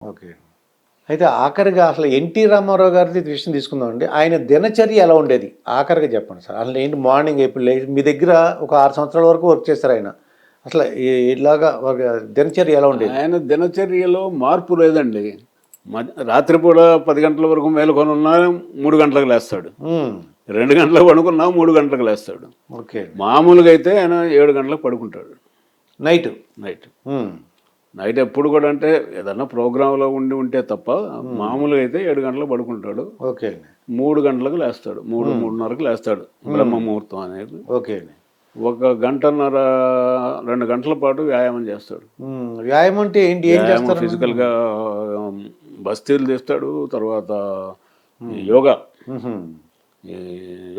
Okay. అయితే ఆఖరిగా అసలు 'ఎన్టీ రామారావు' గారిది విషయం తీసుకుందామండి. ఆయన దినచర్య ఎలా ఉండేది? ఆఖరిగా చెప్పండి సార్. అసలు ఏంటి మార్నింగ్ ఎప్పుడు మీ దగ్గర ఒక 6 సంవత్సరాల వరకు వర్క్ చేశారాయన. అసలు ఇలాగా ఒక దినచర్య ఎలా ఉండేది? ఆయన దినచర్యలో మార్పు లేదండి. రాత్రిపూట 10 గంటల వరకు మేలుకొనున్నా 3 గంటలకు లేస్తాడు. హ్మ్. 2 గంటలకు పడుకున్నా 3 గంటలకు లేస్తాడు. ఓకే. మామూలుగా అయితే ఆయన 7 గంటలకు పడుకుంటాడు నైట్. నైట్. హ్మ్. నైట్ ఎప్పుడు కూడా అంటే ఏదన్నా ప్రోగ్రాంలో ఉంటే తప్ప మామూలుగా అయితే 7 గంటలకు పడుకుంటాడు. ఓకే అండి. 3 గంటలకు లేస్తాడు. 3:30కు లేస్తాడు. బ్రహ్మ ముహూర్తం అనేది. ఓకే అండి. ఒక గంటన్నర 2 గంటల పాటు వ్యాయామం చేస్తాడు. వ్యాయామం అంటే ఏంటి? ఏం వ్యాయామం చేస్తారు? ఫిజికల్గా బస్తీలు తీస్తాడు. తర్వాత యోగా హుహు. ఈ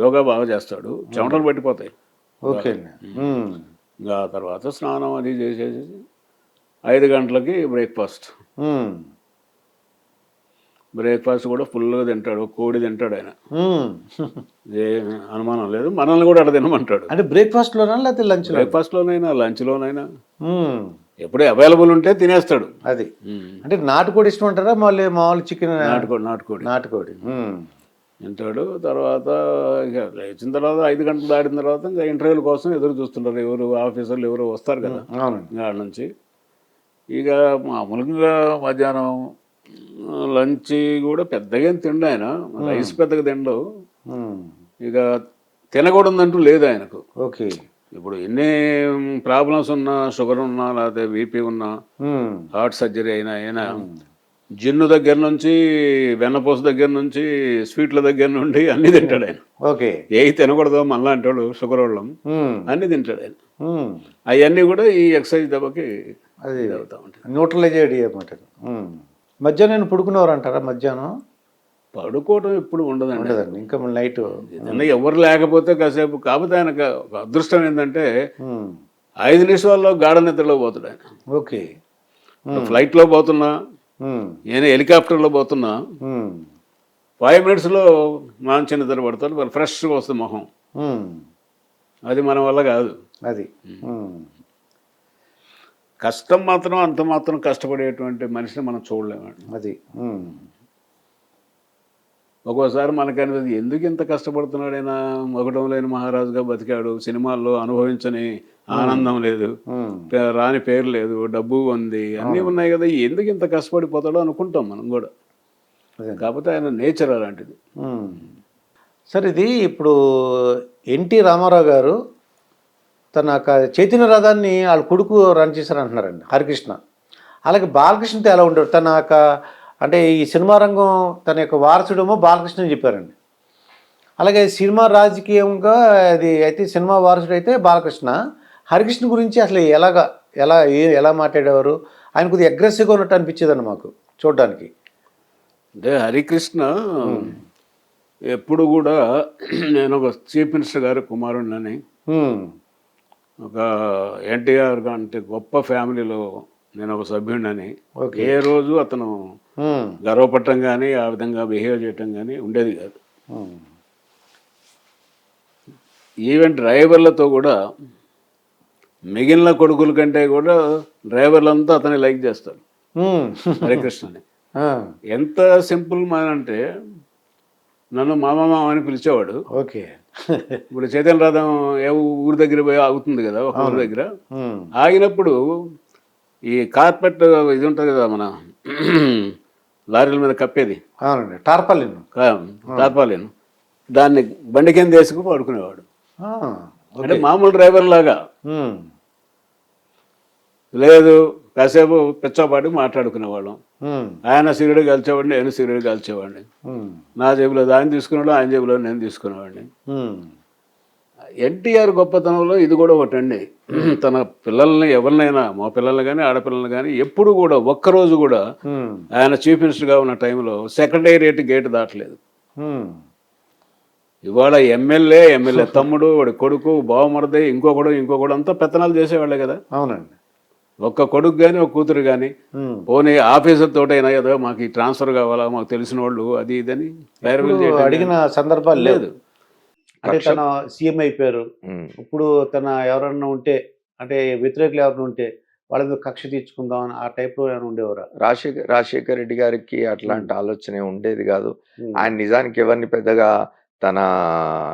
యోగా బాగా చేస్తాడు. చెమటలు పట్టిపోతాయి. ఓకే అండి. ఇంకా తర్వాత స్నానం అది చేసేసి 5 గంటలకి బ్రేక్ఫాస్ట్. హ్మ్. బ్రేక్ఫాస్ట్ కూడా ఫుల్గా తింటాడు. కోడి తింటాడు ఆయన. హ్మ్. ఏ అనుమానం లేదు. మనల్ని కూడా అట్లా తినమంటాడు. అంటే బ్రేక్‌ఫాస్ట్‌లోనా లేకపోతే లంచ్‌లోనా? బ్రేక్ఫాస్ట్లోనైనా లంచ్లోనైనా హ్మ్. ఎప్పుడే అవైలబుల్ ఉంటే తినేస్తాడు. అది. అంటే నాటుకోడి ఇష్టం అంటారా? మళ్ళీ మామూలు చికెన్? నాటుకోడి నాటుకోడి. తింటాడు. తర్వాత ఇక లేచిన తర్వాత 5 గంటలు దాటిన తర్వాత ఇంకా ఇంటర్వ్యూల కోసం ఎదురు చూస్తుంటారు. ఎవరు ఆఫీసర్లు ఎవరు వస్తారు కదా అవునండి. ఆడ నుంచి. ఇక మామూలుగా మధ్యాహ్నం లంచ్ కూడా పెద్దగా ఏం తిండు ఆయన. రైస్ పెద్దగా తిండు. ఇక తినకూడదంటూ లేదు ఆయనకు. ఓకే. ఇప్పుడు ఎన్ని ప్రాబ్లమ్స్ ఉన్నా, షుగర్ ఉన్నా, లేకపోతే బీపీ ఉన్నా, హార్ట్ సర్జరీ అయినా జిన్ను దగ్గర నుంచి, వెన్నపూస దగ్గర నుంచి, స్వీట్ల దగ్గర నుండి అన్ని తింటాడు ఆయన. ఓకే. ఏవి తినకూడదో మనలాంటి వాళ్ళు షుగర్ వాళ్ళం అన్ని తింటాడు ఆయన. అవన్నీ కూడా ఈ ఎక్సర్సైజ్ దెబ్బకి అది అవుతా ఉంటాయి. న్యూట్రలైజ్ అన్నమాట. మధ్యాహ్నం పడుకునేవారు అంటారా? మధ్యాహ్నం పడుకోవడం ఎప్పుడు ఉండదండి. ఉండదండి. ఇంకా నైట్ ఏదన్నా ఎవరు లేకపోతే కాసేపు. కాకపోతే ఆయనకు ఒక అదృష్టం ఏంటంటే 5 నిమిషాల్లో గాఢ నిద్రలో పోతాడు ఆయన. ఓకే. ఫ్లైట్లో పోతున్నా, నేను హెలికాప్టర్లో పోతున్నా 5 మినిట్స్లో మంచి నిద్ర పడతాడు. వాళ్ళు ఫ్రెష్గా వస్తుంది మొహం. అది మన వల్ల కాదు. అది కష్టం మాత్రం అంత మాత్రం కష్టపడేటువంటి మనిషిని మనం చూడలేమండి. అది ఒక్కోసారి మనకనిపిస్తుంది ఎందుకు ఇంత కష్టపడుతున్నాడైనా, మగుడం లేని మహారాజుగా బతికాడు, సినిమాల్లో అనుభవించని ఆనందం లేదు, రాని పేరు లేదు, డబ్బు ఉంది, అన్నీ ఉన్నాయి కదా, ఎందుకు ఇంత కష్టపడిపోతాడో అనుకుంటాం మనం కూడా. కాకపోతే ఆయన నేచర్ అలాంటిది. సార్ ఇది ఇప్పుడు ఎన్టీ రామారావు గారు తన చైతన్య రథాన్ని వాళ్ళ కొడుకు రన్ చేశారు అంటున్నారండి, హరికృష్ణ. అలాగే బాలకృష్ణతో ఎలా ఉండేవారు? తన అంటే ఈ సినిమా రంగం తన యొక్క వారసుడేమో బాలకృష్ణ అని చెప్పారండి. అలాగే సినిమా రాజకీయంగా అది అయితే సినిమా వారసుడు అయితే బాలకృష్ణ. హరికృష్ణ గురించి అసలు ఎలా మాట్లాడేవారు? ఆయన కొద్దిగా అగ్రెసివ్గా ఉన్నట్టు అనిపించేదండి మాకు చూడడానికి. అంటే హరికృష్ణ ఎప్పుడు కూడా నేను ఒక చీఫ్ మినిస్టర్ గారి కుమారుడినని, ఒక ఎన్టీఆర్ అంటే గొప్ప ఫ్యామిలీలో నేను ఒక సభ్యుడినని ఏ రోజు అతను గర్వపడటం కానీ ఆ విధంగా బిహేవ్ చేయటం కానీ ఉండేది కాదు. ఈవెన్ డ్రైవర్లతో కూడా మిగిలిన కొడుకుల కంటే కూడా డ్రైవర్లంతా అతన్ని లైక్ చేస్తారు హరికృష్ణని. ఎంత సింపుల్ మ్యాన్ అంటే నన్ను మామ అని పిలిచేవాడు. ఓకే. ఇప్పుడు చైతన్య రథం ఊరి దగ్గర పోయి ఆగుతుంది కదా, ఒక ఊరి దగ్గర ఆగినప్పుడు ఈ కార్పెట్ ఇది ఉంటుంది కదా, మన లారీల మీద కప్పేది, టార్పాలిన్, దాన్ని బండి కింద వేసుకుని పడుకునేవాడు. అంటే మామూలు డ్రైవర్ లాగా లేదు, కాసేపు పిచ్చపాటి మాట్లాడుకునేవాళ్ళం. ఆయన సిగరెట్ కాల్చేవాడిని, నేను సిగరెట్ కాల్చేవాడిని. నా జేబులో ఆయన తీసుకునేవాడు, ఆయన జేబులో నేను తీసుకునేవాడిని. ఎన్టీఆర్ గొప్పతనంలో ఇది కూడా ఒకటండి. తన పిల్లల్ని ఎవరినైనా, మా పిల్లల్ని కానీ ఆడపిల్లల్ని కానీ ఎప్పుడు కూడా ఒక్కరోజు కూడా ఆయన చీఫ్ మినిస్టర్గా ఉన్న టైంలో సెక్రటేరియట్ గేట్ దాటలేదు. ఇవాళ ఎమ్మెల్యే తమ్ముడు, వాడి కొడుకు, బావమరది, ఇంకొకడు అంతా పెత్తనాలు చేసేవాళ్ళే కదా. అవునండి. ఒక్క కొడుకు కానీ ఒక కూతురు కానీ పోనీ ఆఫీసర్ తోటైనా ఏదో మాకు ఈ ట్రాన్స్ఫర్ కావాలా, మాకు తెలిసిన వాళ్ళు అది ఇదని అడిగిన సందర్భాలు లేదు. అంటే తన సీఎం అయిపోయారు. ఇప్పుడు తన ఎవరన్నా ఉంటే, అంటే వ్యతిరేకులు ఎవరైనా ఉంటే వాళ్ళ మీద కక్ష తీర్చుకుందాం అని ఆ టైప్లో ఏమైనా ఉండేవారా? రాజశేఖర్ రెడ్డి గారికి అట్లాంటి ఆలోచన ఉండేది కాదు. ఉమ్, ఆయన నిజానికి ఎవరిని పెద్దగా తన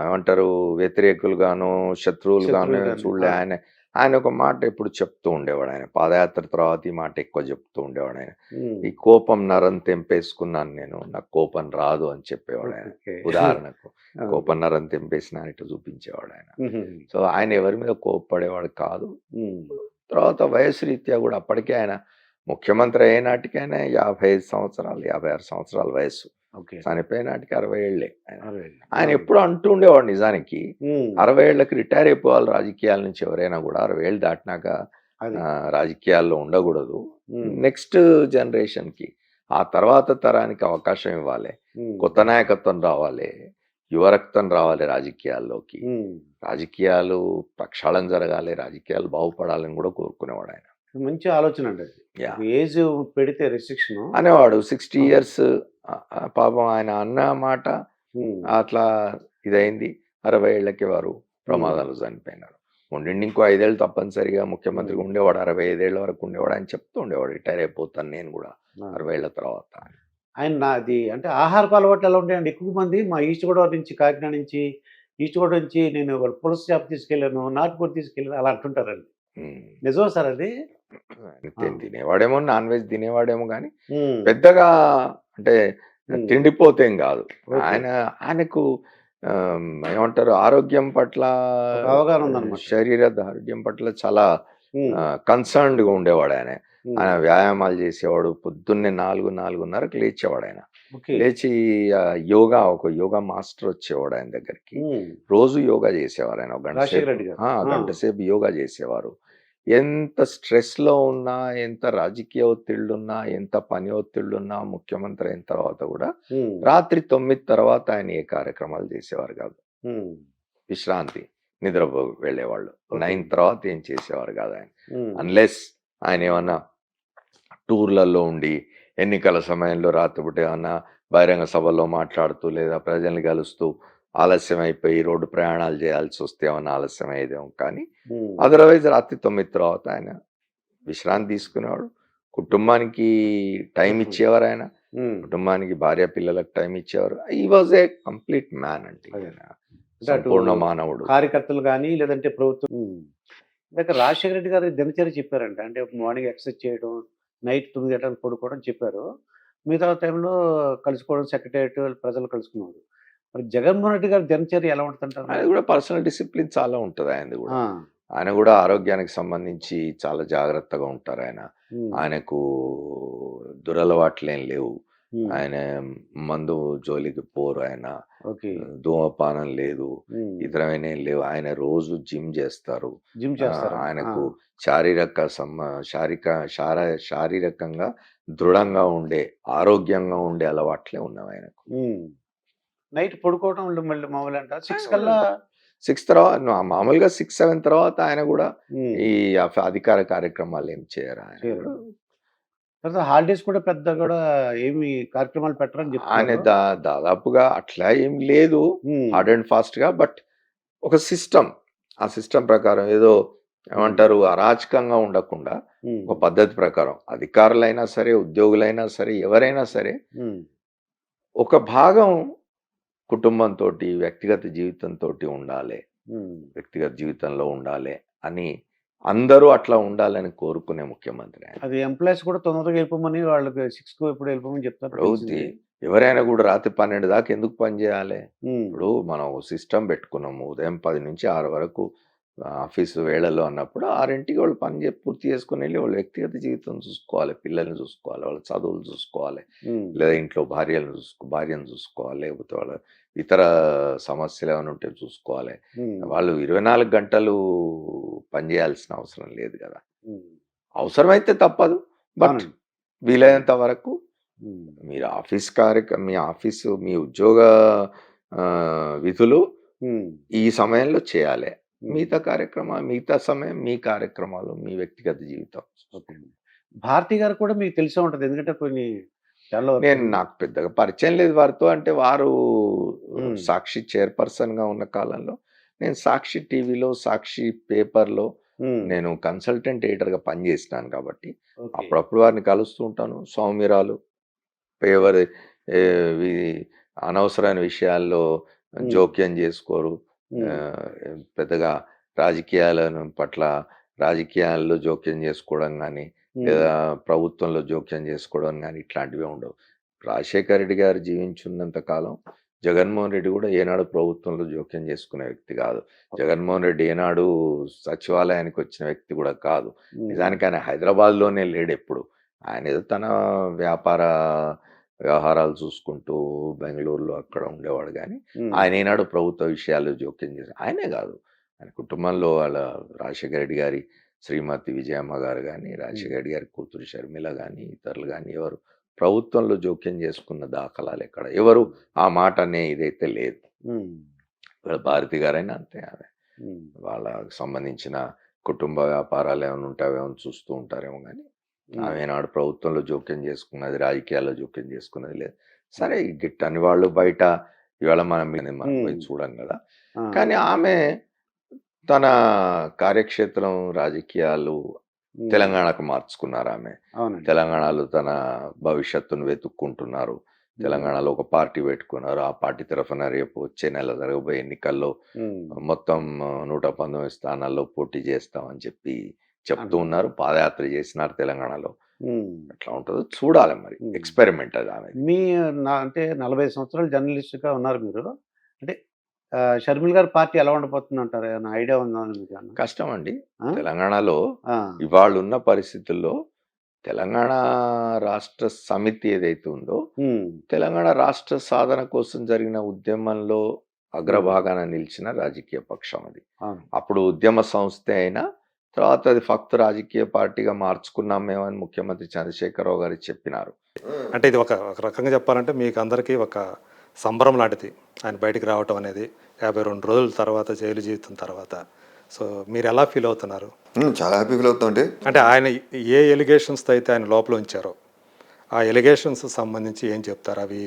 ఏమంటారు వ్యతిరేకులుగాను శత్రువులుగాను శత్రువులు గాని, చూడలే. ఆయన ఆయన ఒక మాట ఎప్పుడు చెప్తూ ఉండేవాడు. ఆయన పాదయాత్ర తర్వాత ఈ మాట ఎక్కువ చెప్తూ ఉండేవాడు. ఆయన ఉమ్, ఈ కోపం నరం తెంపేసుకున్నాను నేను, నాకు కోపం రాదు అని చెప్పేవాడు ఆయన. ఓకే. ఉదాహరణకు ఆ, కోపం నరం తెంపేసిన ఇట్లా చూపించేవాడు ఆయన. ఉహుం, సో ఆయన ఎవరి మీద కోప్పడేవాడు కాదు. ఉమ్, తర్వాత వయసు రీత్యా కూడా అప్పటికే ఆయన ముఖ్యమంత్రి అయ్యేనాటికైనా 55 సంవత్సరాలు 56 సంవత్సరాల వయసు. ఓకే. చనిపోయేనాటికి 60 ఏళ్ళే ఆయన. అరవై. ఆయన ఎప్పుడు అంటూ ఉండేవాడు నిజానికి ఉమ్, 60 ఏళ్ళకి రిటైర్ అయిపోవాలి రాజకీయాల నుంచి ఎవరైనా కూడా. 60 ఏళ్ళు దాటినాక అది. రాజకీయాల్లో ఉండకూడదు. ఉమ్, నెక్స్ట్ జనరేషన్కి ఆ తర్వాత తరానికి అవకాశం ఇవ్వాలి. ఉమ్, కొత్త నాయకత్వం రావాలి, యువ రక్తం రావాలి రాజకీయాల్లోకి. ఉమ్. రాజకీయాలు ప్రక్షాళన జరగాలి, రాజకీయాలు బాగుపడాలని కూడా కోరుకునేవాడు ఆయన. మంచి ఆలోచన అండి అది. యా. ఏజ్ పెడితే రెస్ట్రిక్షన్. అనేవాడు 60 ఇయర్స్ పాపం ఆయన అన్న మాట అట్లా ఇదైంది. 60 ఏళ్ళకి వారు ప్రమాదాలు చనిపోయినారు. ఉండిండి ఇంకో 5 ఏళ్ళు తప్పనిసరిగా ముఖ్యమంత్రిగా ఉండేవాడు. 65 ఏళ్ళ వరకు ఉండేవాడు. ఆయన చెప్తూ ఉండేవాడు రిటైర్ అయిపోతాను నేను కూడా 60 ఏళ్ళ తర్వాత. ఆయన నాది అంటే ఆహారపు అలవాట్లు ఎలా ఉంటాయండి? ఎక్కువ మంది మా ఈస్ట్ గోదావరి నుంచి, కాకినాడ నుంచి, ఈస్ట్ గోదావరి నుంచి నేను పులస చేప తీసుకెళ్ళాను, నాటుకోడి తీసుకెళ్ళాను అలా అంటుంటారండి. ఉమ్. నిజమా సార్ అది? తినేవాడేమో, నాన్ వెజ్ తినేవాడేమో కానీ ఉమ్, పెద్దగా అంటే ఉమ్, తిండిపోతేం కాదు. ఓకే. ఆయనకు ఏమంటారు ఆరోగ్యం పట్ల, ఒక అవగాహన ఉందన్నమాట. శరీర ఆరోగ్యం పట్ల చాలా ఉమ్, కన్సర్న్డ్గా ఉండేవాడు ఆయన. ఉమ్, ఆయన వ్యాయామాలు చేసేవాడు. పొద్దున్నే 4-4:30కు లేచేవాడు ఆయన. ఓకే. లేచి ఒక యోగా మాస్టర్ వచ్చేవాడు ఆయన దగ్గరికి. ఉమ్, రోజు యోగా చేసేవారు ఆయన. ఒక గంట రాజశేఖర సేపు రెడ్డి గారు. గంట సేపు యోగా చేసేవారు. ఎంత స్ట్రెస్లో ఉన్నా, ఎంత రాజకీయ ఒత్తిళ్ళున్నా, ఎంత పని ఒత్తిళ్ళున్నా, ముఖ్యమంత్రి అయిన తర్వాత కూడా ఉమ్, రాత్రి 9 తర్వాత ఆయన ఏ కార్యక్రమాలు చేసేవారు కాదు. ఉమ్, విశ్రాంతి, నిద్రపో వెళ్ళేవాళ్ళు. ఓకే. 9 తర్వాత ఏం చేసేవారు కాదు ఆయన. ఉమ్, అన్లెస్ ఆయన ఏమన్నా టూర్లలో ఉండి ఎన్నికల సమయంలో రాత్రిపూట ఏమన్నా బహిరంగ సభల్లో మాట్లాడుతూ లేదా ప్రజల్ని కలుస్తూ ఆలస్యం అయిపోయి రోడ్డు ప్రయాణాలు చేయాల్సి వస్తే ఏమన్నా ఆలస్యం అయ్యేదేమో. కానీ ఉమ్, అదర్వైజ్ రాత్రి 9 తర్వాత ఆయన విశ్రాంతి తీసుకునేవాడు. కుటుంబానికి టైం ఇచ్చేవారు ఆయన. ఉమ్. కుటుంబానికి భార్య పిల్లలకు టైం ఇచ్చేవారు. ఈ వాజ్ ఏ కంప్లీట్ మ్యాన్ అంటే అదే. ఆయన. అంటే అటు సంపూర్ణ మానవుడు. కార్యకర్తలు కానీ లేదంటే ప్రభుత్వం. ఇందాక రాజశేఖర రెడ్డి గారి దినచర్య చెప్పారంట. అంటే మార్నింగ్ ఎక్సర్సైజ్ చేయడం, నైట్ 9 గంటలకు పడుకోవడం చెప్పారు. మిగతా టైంలో కలుసుకోవడం, సెక్రటేరియట్ ప్రజలు కలుసుకున్నారు. మరి జగన్మోహన్ రెడ్డి గారి దినచర్య ఎలా ఉంటుందంటారు? ఆయన కూడా పర్సనల్ డిసిప్లిన్ చాలా ఉంటుంది ఆయనది కూడా. ఆ, ఆయన కూడా ఆరోగ్యానికి సంబంధించి చాలా జాగ్రత్తగా ఉంటారు ఆయన. ఉమ్, ఆయనకు దురలవాట్లేం లేవు. ఉమ్, ఆయన మందు జోలికి పోరు. ఆయన ఓకే. ధూమపానం లేదు, ఉమ్, ఇతరమైన ఏం లేవు. ఆయన రోజు జిమ్ చేస్తారు. జిమ్ చేస్తారు. ఆయనకు శారీరకంగా దృఢంగా ఉండే, ఆరోగ్యంగా ఉండే అలవాట్లే ఉన్నవి ఆయనకు. నైట్ పడుకోవడం మళ్ళీ మామూలు అంట 6 కల్లా. 6 తర్వాత మామూలుగా 6-7 తర్వాత ఆయన కూడా ఉమ్, ఈ అధికార కార్యక్రమాలు ఏం చేయరు ఆయన. చేయరు. తర్వాత హాలిడేస్ కూడా పెద్ద కూడా ఏమి కార్యక్రమాలు పెట్టరని ఆయన చెప్తున్నారు. దాదాపుగా అట్లా ఏం లేదు ఉమ్, హార్డ్ అండ్ ఫాస్ట్ గా. బట్ ఒక సిస్టమ్, ఆ సిస్టమ్ ప్రకారం ఏదో ఏమంటారు అరాచకంగా ఉండకుండా ఉమ్, ఒక పద్ధతి ప్రకారం అధికారులైనా సరే, ఉద్యోగులైనా సరే, ఎవరైనా సరే ఉమ్, ఒక భాగం కుటుంబంతో, వ్యక్తిగత జీవితంతో ఉండాలి, ఉమ్. వ్యక్తిగత జీవితంలో ఉండాలి అని అందరూ అట్లా ఉండాలని కోరుకునే ముఖ్యమంత్రి ఆయన. అది ఎంప్లాయీస్ కూడా తొందరగా వెళ్ళిపోమని వాళ్ళకి 6కు ఎప్పుడు వెళ్ళిపోమని చెప్తారు. ఇప్పుడు ఎవరైనా కూడా రాత్రి 12 దాకా ఎందుకు పని చేయాలి? ఉమ్, ఇప్పుడు మనం సిస్టమ్ పెట్టుకున్నాము, ఉదయం 10 నుంచి 6 వరకు ఆఫీసు వేళల్లో అన్నప్పుడు 6ంటికి వాళ్ళు పని పూర్తి చేసుకుని వెళ్ళి వాళ్ళ వ్యక్తిగత జీవితం చూసుకోవాలి, పిల్లల్ని చూసుకోవాలి, వాళ్ళ చదువులు చూసుకోవాలి, ఉమ్, లేదా ఇంట్లో భార్యను చూసుకోవాలి, లేకపోతే వాళ్ళ ఇతర సమస్యలు ఏమైనా ఉంటే చూసుకోవాలి. ఉమ్, వాళ్ళు 24 గంటలు పనిచేయాల్సిన అవసరం లేదు కదా. ఉమ్. అవసరమైతే తప్పదు, బట్ అవునండి. వీలైనంత వరకు ఉమ్, మీరు మీ ఆఫీసు మీ ఉద్యోగ విధులు ఉమ్, ఈ సమయంలో చేయాలి. ఉమ్. మిగతా సమయం మీ కార్యక్రమాలు, మీ వ్యక్తిగత జీవితం. ఓకే. భారతి గారు కూడా మీకు తెలిసే ఉంటుంది. ఎందుకంటే కొన్ని చాలా వరకు నాకు పెద్దగా పరిచయం లేదు వారితో. అంటే వారు ఉమ్, సాక్షి చైర్పర్సన్గా ఉన్న కాలంలో నేను సాక్షి టీవీలో, సాక్షి పేపర్లో నేను కన్సల్టెంట్ ఎడిటర్గా పనిచేసినాను కాబట్టి ఓకే. అప్పుడప్పుడు వారిని కలుస్తూ ఉంటాను. సౌమ్యురాలు, ఎవరి ఏ, అనవసరమైన విషయాల్లో జోక్యం చేసుకోరు. ఆ, పెద్దగా రాజకీయాలను పట్ల రాజకీయాల్లో జోక్యం చేసుకోవడం కానీ లేదా ప్రభుత్వంలో జోక్యం చేసుకోవడం కానీ ఇట్లాంటివి ఉండవు. రాజశేఖర రెడ్డి గారు జీవించున్నంత కాలం జగన్మోహన్ రెడ్డి కూడా ఏనాడు ప్రభుత్వంలో జోక్యం చేసుకునే వ్యక్తి కాదు. జగన్మోహన్ రెడ్డి ఏనాడు సచివాలయానికి వచ్చిన వ్యక్తి కూడా కాదు. నిజానికి ఆయన హైదరాబాద్లోనే లేడు ఎప్పుడు. ఆయన ఏదో తన వ్యాపార వ్యవహారాలు చూసుకుంటూ బెంగళూరులో అక్కడ ఉండేవాడు. కానీ ఆయన ఏనాడు ప్రభుత్వ విషయాలు జోక్యం చేసి ఆయనే కాదు, ఆయన కుటుంబంలో వాళ్ళ రాజశేఖర రెడ్డి గారి శ్రీమతి విజయమ్మ గారు కానీ, రాజశేఖర రెడ్డి గారి కూతురు షర్మిల కానీ, ఇతరులు కానీ ఎవరు ప్రభుత్వంలో జోక్యం చేసుకున్న దాఖలాలు ఎక్కడ ఎవరు ఆ మాట అనే ఇదైతే లేదు. వాళ్ళ భారతి గారైనా అంతే, ఆమె వాళ్ళకి సంబంధించిన కుటుంబ వ్యాపారాలు ఏమైనా ఉంటావేమో చూస్తూ ఉంటారేమో కానీ ఆమె నాడు ప్రభుత్వంలో జోక్యం చేసుకున్నది, రాజకీయాల్లో జోక్యం చేసుకున్నది లేదు. సరే గిట్టని వాళ్ళు బయట ఇవాళ మనం పోయి చూడం కదా. కానీ ఆమె తన కార్యక్షేత్రం రాజకీయాలు తెలంగాణకు మార్చుకున్నారు. ఆమె తెలంగాణలో తన భవిష్యత్తును వెతుక్కుంటున్నారు. తెలంగాణలో ఒక పార్టీ పెట్టుకున్నారు. ఆ పార్టీ తరఫున రేపు వచ్చే నెల జరగబోయే ఎన్నికల్లో మొత్తం 119 స్థానాల్లో పోటీ చేస్తామని చెప్పి చెప్తూ ఉన్నారు. పాదయాత్ర చేసినారు తెలంగాణలో. ఎట్లా ఉంటుందో చూడాలి, మరి ఎక్స్పెరిమెంట్ అది. ఆమె అంటే 40 సంవత్సరాలు జర్నలిస్ట్గా ఉన్నారు మీరు. అంటే షర్మిల గారి పార్టీ ఎలా ఉండబోతుంది అంటారు? ఏమైనా ఐడియా ఉందా మీకు? కష్టం అండి తెలంగాణలో ఇవాళ ఉన్న పరిస్థితుల్లో. తెలంగాణ రాష్ట్ర సమితి ఏదైతే ఉందో, తెలంగాణ రాష్ట్ర సాధన కోసం జరిగిన ఉద్యమంలో అగ్రభాగాన నిలిచిన రాజకీయ పక్షం అది. అప్పుడు ఉద్యమ సంస్థ అయినా తర్వాత అది ఫక్త్ రాజకీయ పార్టీగా మార్చుకున్నాం మేమని ముఖ్యమంత్రి చంద్రశేఖరరావు గారు చెప్పినారు. అంటే ఇది ఒక రకంగా చెప్పాలంటే మీకు అందరికీ ఒక సంబరం లాంటిది ఆయన బయటికి రావటం అనేది 52 రోజుల తర్వాత, జైలు జీవితం తర్వాత. సో మీరు ఎలా ఫీల్ అవుతున్నారు? చాలా హ్యాపీ ఫీల్ అవుతామండి. అంటే ఆయన ఏ ఎలిగేషన్స్తో అయితే ఆయన లోపల ఉంచారో ఆ ఎలిగేషన్స్ సంబంధించి ఏం చెప్తారు? అవి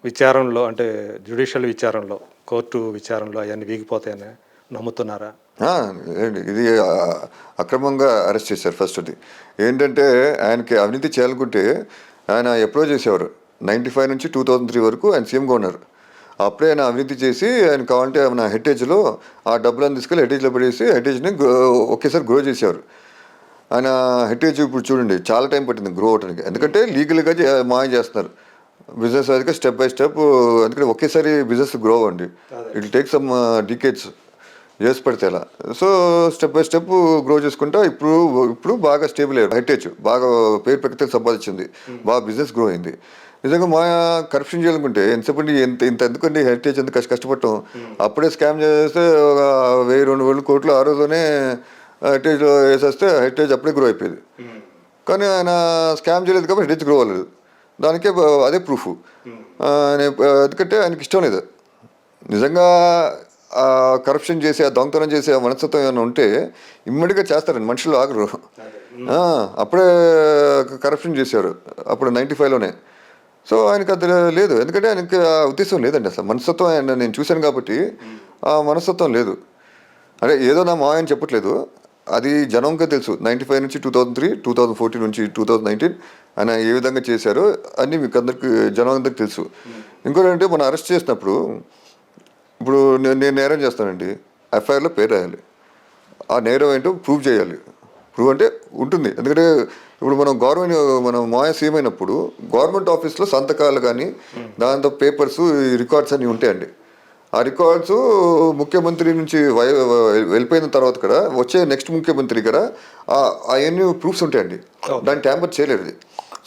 విచారణలో, అంటే జ్యుడిషియల్ విచారణలో, కోర్టు విచారణలో అవన్నీ వీగిపోతాయని నమ్ముతున్నారా? ఇది అక్రమంగా అరెస్ట్ చేశారు. ఫస్ట్ అది ఏంటంటే ఆయనకి అవినీతి చేయాలనుకుంటే ఆయన ఎప్పుడో చేసేవారు. 95 నుంచి 2003 వరకు ఆయన సీఎంగా ఉన్నారు. అప్పుడే ఆయన అవినీతి చేసి ఆయన కావాలంటే మన హెరిటేజ్లో ఆ డబ్బులను తీసుకెళ్ళి హెరిటేజ్లో పడేసి హెరిటేజ్ని ఒకేసారి గ్రో చేసేవారు. ఆయన హెరిటేజ్ ఇప్పుడు చూడండి చాలా టైం పట్టింది గ్రో అవడానికి. ఎందుకంటే లీగల్గా మాయం చేస్తున్నారు బిజినెస్ అయితే స్టెప్ బై స్టెప్. ఎందుకంటే ఒకేసారి బిజినెస్ గ్రో అవ్వండి, ఇట్ టేక్ సమ్ డికేట్స్ చేసి పడితే అలా. So step by step grow చేసుకుంటా ఇప్పుడు బాగా స్టేబుల్ అయ్యారు. హెరిటేజ్ బాగా పేరు ప్రఖ్యాతి సంపాదించింది, బాగా బిజినెస్ గ్రో అయింది. నిజంగా మా కరప్షన్ చేయాలనుకుంటే ఎంతసేపటి ఇంత ఎందుకండి హెరిటేజ్ ఎందుకు కష్టపడటం? అప్పుడే స్కామ్ చేస్తే ఒక 1000-2000 కోట్లు ఆ రోజునే హెరిటేజ్లో వేసేస్తే హెరిటేజ్ అప్పుడే గ్రో అయిపోయేది. కానీ ఆయన స్కామ్ చేయలేదు కాబట్టి హెరిటేజ్ గ్రో అవ్వలేదు. దానికే అదే ప్రూఫ్. ఎందుకంటే ఆయనకి ఇష్టం లేదు. నిజంగా కరప్షన్ చేసి ఆ దొంగతనం చేసి ఆ మనస్తత్వం ఏమైనా ఉంటే ఇమ్మీడియట్గా చేస్తారండి, మనుషులు ఆగరు. అప్పుడే కరప్షన్ చేశారు అప్పుడు 95లోనే. సో ఆయనకు అది లేదు, ఎందుకంటే ఆయనకి ఆ ఉద్దేశం లేదండి అసలు. మనస్తత్వం ఆయన నేను చూశాను కాబట్టి ఆ మనస్తత్వం లేదు. అంటే ఏదో నా మా ఆయన చెప్పట్లేదు, అది జనంగా తెలుసు. 95 నుంచి 2003, 2014 నుంచి 2019 ఆయన ఏ విధంగా చేశారో అన్నీ మీకు అందరికి జనం అందరికి తెలుసు. ఇంకోటి అంటే మనం అరెస్ట్ చేసినప్పుడు ఇప్పుడు నేను నేరం చేస్తానండి, ఎఫ్ఐఆర్లో పేరు రాయాలి. ఆ నేరం ఏంటో ప్రూవ్ చేయాలి. ప్రూవ్ అంటే ఉంటుంది, ఎందుకంటే ఇప్పుడు మనం మాయ సీఎం అయినప్పుడు గవర్నమెంట్ ఆఫీస్లో సంతకాలు కానీ దాంతో పేపర్స్ రికార్డ్స్ అన్నీ ఉంటాయండి. ఆ రికార్డ్స్ ముఖ్యమంత్రి నుంచి వెళ్ళిపోయిన తర్వాత కూడా వచ్చే నెక్స్ట్ ముఖ్యమంత్రి కూడా అవన్నీ ప్రూఫ్స్ ఉంటాయండి, దాన్ని ట్యాంపర్ చేయలేదు.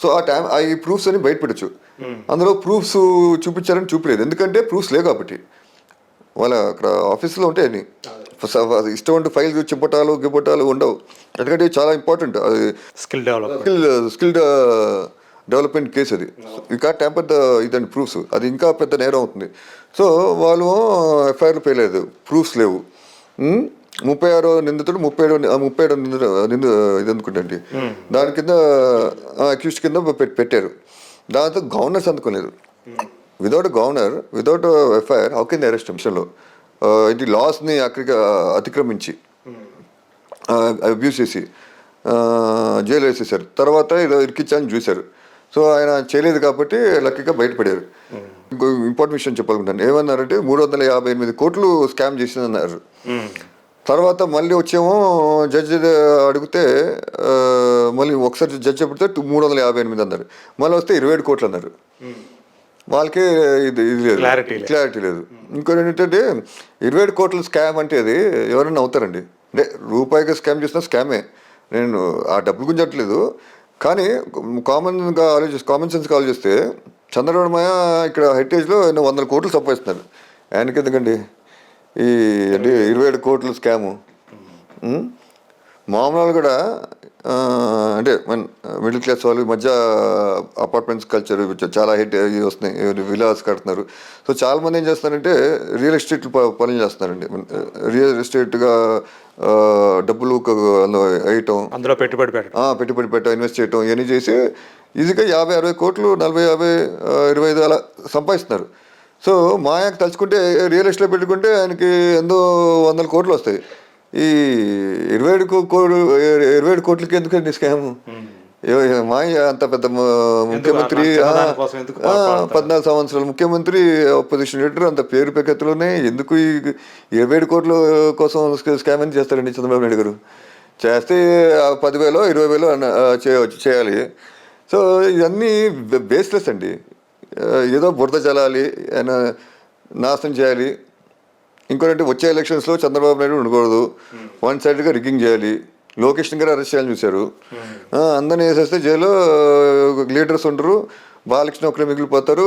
సో ఈ ప్రూఫ్స్ అని బయటపెట్టచ్చు. అందులో ప్రూఫ్స్ చూపించారని చూపలేదు, ఎందుకంటే ప్రూఫ్స్ లేవు కాబట్టి. వాళ్ళ అక్కడ ఆఫీస్లో ఉంటాయని ఇష్టం అంటే ఫైల్ గిప్పటాలు ఉండవు, ఎందుకంటే చాలా ఇంపార్టెంట్. అది స్కిల్ డెవలప్మెంట్ కేసు అది. ఇంకా ట్యాంపర్ ఇదండి ప్రూఫ్స్, అది ఇంకా పెద్ద నేరం అవుతుంది. సో వాళ్ళు ఎఫ్ఐఆర్లు పేయలేదు, ప్రూఫ్స్ లేవు. 36 నిందితుడు 37 ఇది అనుకుంటండి, దాని కింద అక్యూజ్డ్ కింద పెట్టారు. దాంతో గవర్నర్ సంతకలేదు. Without governor, without FIR how can they arrest విషయంలో ఇది లాస్ని అతిక్రమించి అబ్యూస్ చేసి జైలు వేసేసారు. తర్వాత ఏదో ఇరికిచ్చాలని చూశారు. సో ఆయన చేయలేదు కాబట్టి లక్కీగా బయటపడారు. ఇంకో ఇంపార్టెంట్ విషయం చెప్పాలనుకుంటాను. ఏమన్నారంటే 358 కోట్లు స్కామ్ చేసిందన్నారు. తర్వాత మళ్ళీ వచ్చేమో జడ్జి అడిగితే మళ్ళీ ఒకసారి జడ్జి చెప్తే 358 అన్నారు. మళ్ళీ వస్తే 27 కోట్లు అన్నారు. వాళ్ళకి ఇది లేదు, క్లారిటీ లేదు. ఇంకోటి ఏంటంటే 27 కోట్ల స్కామ్ అంటే అది ఎవరైనా అవుతారండి. అంటే రూపాయిగా స్కామ్ చేసినా స్కామే. నేను ఆ డబ్బులు గురించి చెప్పట్లేదు. కానీ కామన్ సెన్స్గా ఆలోచిస్తే చంద్రబాబు మాయ ఇక్కడ హెరిటేజ్లో 100 కోట్లు సంపాదిస్తున్నారు. ఆయనకి ఎందుకండి ఈ అంటే 27 కోట్ల స్కాము? మామూలు కూడా అంటే మన మిడిల్ క్లాస్ వాళ్ళు ఈ మధ్య అపార్ట్మెంట్స్ కల్చర్ చాలా హిట్ వస్తున్నాయి, విలాస్ కడుతున్నారు. సో చాలామంది ఏం చేస్తున్నారంటే రియల్ ఎస్టేట్ పనులు చేస్తున్నారండి. రియల్ ఎస్టేట్గా డబ్బులు వేయటం, అందులో పెట్టుబడి పెట్టడం, ఇన్వెస్ట్ చేయటం, ఇవన్నీ చేసి ఈజీగా 50-60 కోట్లు 40-50-25 అలా సంపాదిస్తున్నారు. సో మాయాకి తలుచుకుంటే రియల్ ఎస్టేట్ పెట్టుకుంటే ఆయనకి ఎంతో 100 కోట్లు వస్తాయి. ఈ 27 కోట్లకి ఎందుకండి స్కాము? మాయ అంత పెద్ద ముఖ్యమంత్రి, 14 సంవత్సరాలు ముఖ్యమంత్రి, అపోజిషన్ లీడర్, అంత పేరు పెకెత్తులోనే ఎందుకు ఈ 27 కోట్ల కోసం స్కామ్ అని చేస్తారండి చంద్రబాబు నాయుడు గారు? చేస్తే 10,000 20,000 చేయాలి. సో ఇవన్నీ బేస్లెస్ అండి. ఏదో బురద చల్లాలి, ఆయన నాశనం చేయాలి. ఇంకోటి వచ్చే ఎలక్షన్స్లో చంద్రబాబు నాయుడు ఉండకూడదు, వన్ సైడ్గా రిగ్గింగ్ చేయాలి. లోకేష్ గారు అరెస్ట్ చేయాలని చూశారు. అందరినీ వేసేస్తే జైల్లో లీడర్స్ ఉండరు, బాలకృష్ణ ఒకరే మిగిలిపోతారు,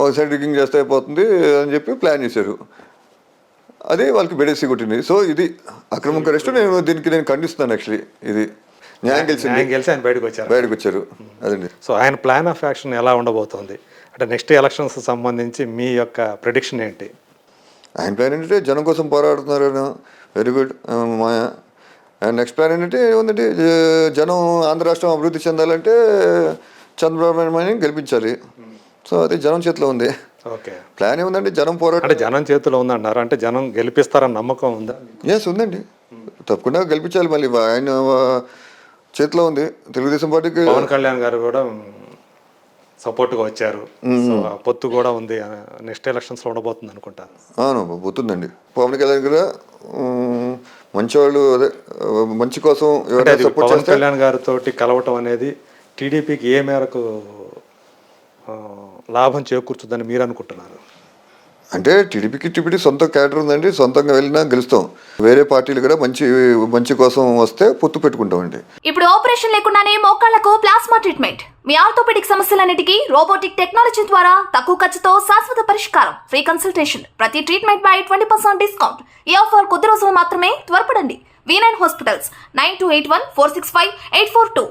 ఒక సైడ్ రిగ్గింగ్ చేస్తే అయిపోతుంది అని చెప్పి ప్లాన్ చేశారు. అదే వాళ్ళకి బెడేసి కొట్టింది. సో ఇది అక్రమం అరెస్ట్. నేను ఖండిస్తున్నాను. యాక్చువల్లీ ఇది న్యాయం గెలిచి ఆయన బయటకు వచ్చారు. అదండి. సో ఆయన ప్లాన్ ఆఫ్ యాక్షన్ ఎలా ఉండబోతోంది అంటే నెక్స్ట్ ఎలక్షన్స్ సంబంధించి మీ యొక్క ప్రెడిక్షన్ ఏంటి? ఆయన ప్లాన్ ఏంటంటే జనం కోసం పోరాడుతున్నారు. Very good Maya. And next plan ఏంటంటే ఏముందంటే జనం ఆంధ్ర రాష్ట్రం అభివృద్ధి చెందాలంటే చంద్రబాబు నాయుడు గెలిపించాలి. సో అది జనం చేతిలో ఉంది. ఓకే, ప్లాన్ ఏముందంటే జనం పోరాటం అంటే జనం చేతిలో ఉందన్నారు. అంటే జనం గెలిపిస్తారని నమ్మకం ఉందా? ఎస్ ఉందండి, తప్పకుండా గెలిపించాలి. మళ్ళీ ఆయన చేతిలో ఉంది. తెలుగుదేశం పార్టీకి పవన్ కళ్యాణ్ గారు కూడా సపోర్ట్గా వచ్చారు. సో ఆ పొత్తు కూడా ఉంది. నెక్స్ట్ ఎలక్షన్స్లో ఉండబోతుంది అనుకుంటాను. అవును, పోతుందండి. పవన్ కళ్యాణ్ గారు మంచివాళ్ళు, అదే మంచి కోసం పవన్ కళ్యాణ్ గారితో కలవటం అనేది టీడీపీకి ఏ మేరకు లాభం చేకూర్చుందని మీరు అనుకుంటున్నారు? అంటే టీడీపీ సొంత క్యాడర్ ఉందండి. సొంతంగా వెళ్ళినా గెలుస్తాం. వేరే పార్టీలు కూడా మంచి కోసం వస్తే పొత్తు పెట్టుకుంటామండి. ఇప్పుడు ఆపరేషన్ లేకుండానే మోకాళ్లకు ప్లాస్మా ట్రీట్మెంట్. మీ ఆర్థోపెడిక్ సమస్యలన్నిటికీ రోబోటిక్ టెక్నాలజీ ద్వారా తక్కువ ఖర్చుతో శాశ్వత పరిష్కారం. Free consultation. ప్రతి ట్రీట్మెంట్ పై 20% డిస్కౌంట్. ఈ ఆఫర్ కొద్ది రోజులు మాత్రమే. త్వరపడండి. V9 hospitals 9281465842.